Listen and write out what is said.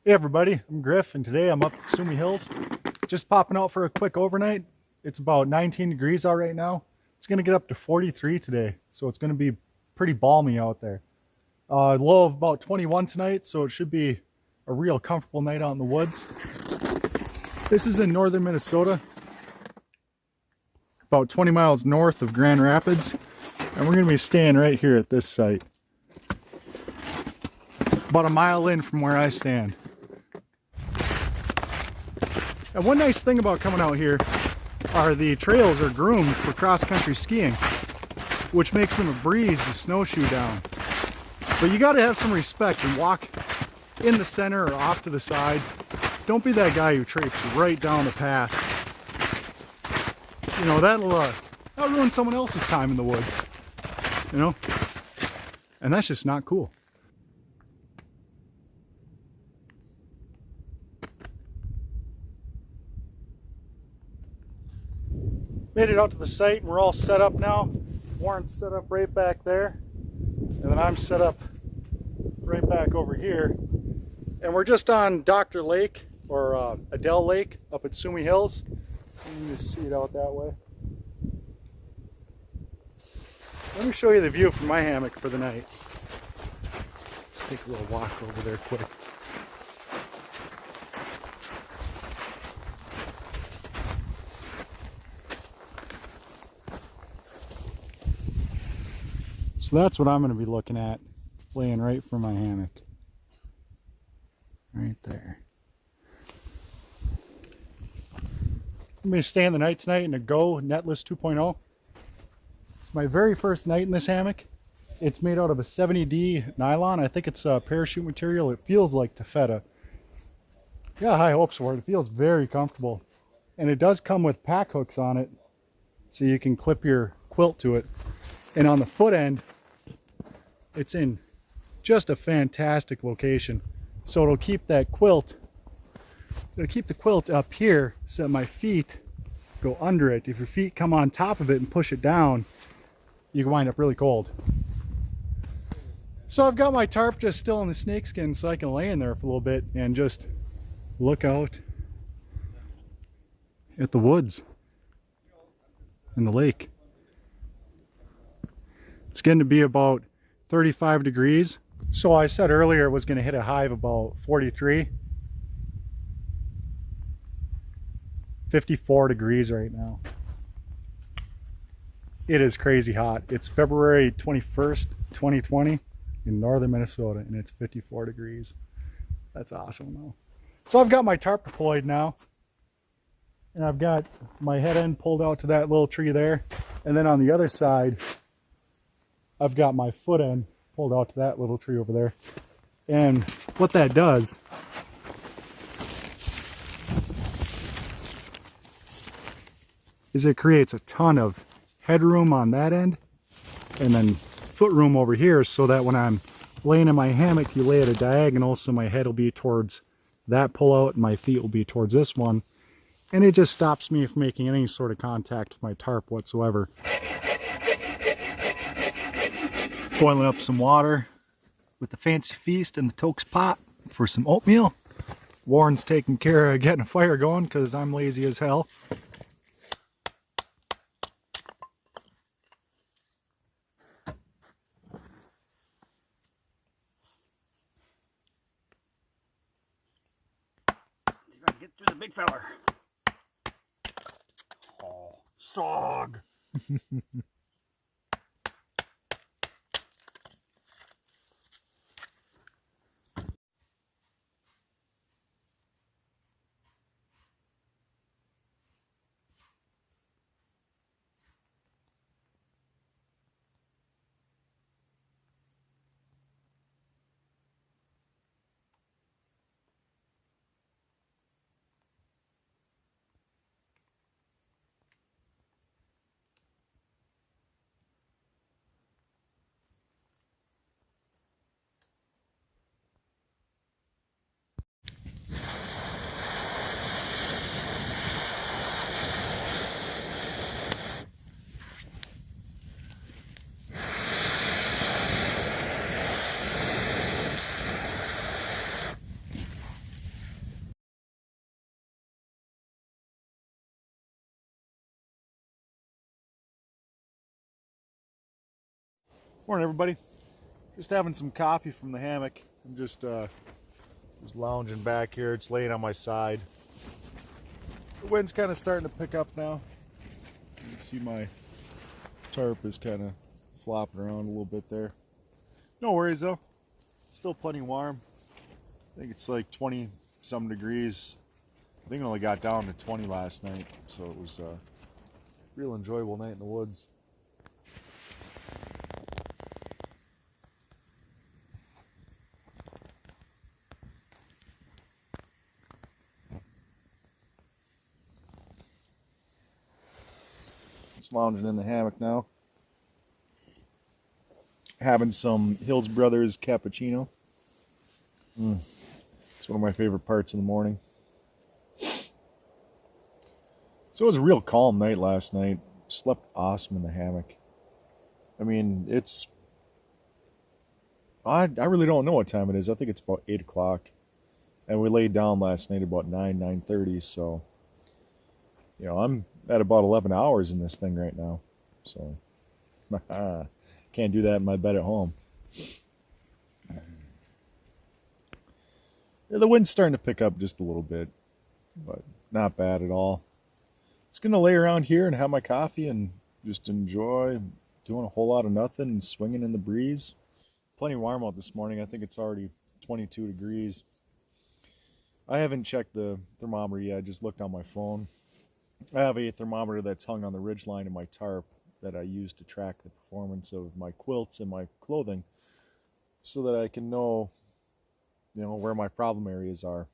Hey everybody, I'm Griff and today I'm up at Suomi Hills. Just popping out for a quick overnight. It's about 19 degrees out right now. It's going to get up to 43 today, so it's going to be pretty balmy out there. Low of about 21 tonight, so it should be a real comfortable night out in the woods. This is in northern Minnesota, about 20 miles north of Grand Rapids, and we're going to be staying right here at this site. About a mile in from where I stand. And one nice thing about coming out here are the trails are groomed for cross-country skiing, which makes them a breeze to snowshoe down. But you got to have some respect and walk in the center or off to the sides. Don't be that guy who traipses right down the path. You know, that'll ruin someone else's time in the woods, you know? And that's just not cool. Made it out to the site and we're all set up now. Warren's set up right back there. And then I'm set up right back over here. And we're just on Dr. Lake, or Adele Lake, up at Suomi Hills. You can just see it out that way. Let me show you the view from my hammock for the night. Let's take a little walk over there quick. So that's what I'm going to be looking at, laying right from my hammock. Right there. I'm going to stay in the night tonight in a Go Netless 2.0. It's my very first night in this hammock. It's made out of a 70D nylon. I think it's parachute material. It feels like taffeta. Got high hopes for it. It feels very comfortable. And it does come with pack hooks on it, so you can clip your quilt to it. And on the foot end, it's in just a fantastic location. So it'll keep that quilt, it'll keep the quilt up here so that my feet go under it. If your feet come on top of it and push it down, you can wind up really cold. So I've got my tarp just still in the snakeskin so I can lay in there for a little bit and just look out at the woods and the lake. It's going to be about 35 degrees. So I said earlier it was going to hit a high of about 43. 54 degrees right now. It is crazy hot. It's February 21st, 2020 in northern Minnesota, and it's 54 degrees. That's awesome though. So I've got my tarp deployed now, and I've got my head end pulled out to that little tree there, and then on the other side I've got my foot end pulled out to that little tree over there. And what that does is it creates a ton of headroom on that end and then foot room over here, so that when I'm laying in my hammock, you lay at a diagonal, so my head will be towards that pullout and my feet will be towards this one. And it just stops me from making any sort of contact with my tarp whatsoever. Boiling up some water with the fancy feast in the Tokes pot for some oatmeal. Warren's taking care of getting a fire going because I'm lazy as hell. You gotta get through the big feller. Oh, sog. Morning, everybody. Just having some coffee from the hammock. I'm just lounging back here. It's laying on my side. The wind's kind of starting to pick up now. You can see my tarp is kind of flopping around a little bit there. No worries though. Still plenty warm. I think it's like 20 some degrees. I think it only got down to 20 last night, so it was a real enjoyable night in the woods. Just lounging in the hammock now. Having some Hills Brothers cappuccino. It's one of my favorite parts in the morning. So it was a real calm night last night. Slept awesome in the hammock. I mean, I really don't know what time it is. I think it's about 8 o'clock. And we laid down last night about 9:30. So, I'm at about 11 hours in this thing right now. So, can't do that in my bed at home. Yeah, the wind's starting to pick up just a little bit, but not bad at all. Just going to lay around here and have my coffee and just enjoy doing a whole lot of nothing and swinging in the breeze. Plenty warm out this morning. I think it's already 22 degrees. I haven't checked the thermometer yet. I just looked on my phone. I have a thermometer that's hung on the ridge line of my tarp that I use to track the performance of my quilts and my clothing so that I can know, where my problem areas are.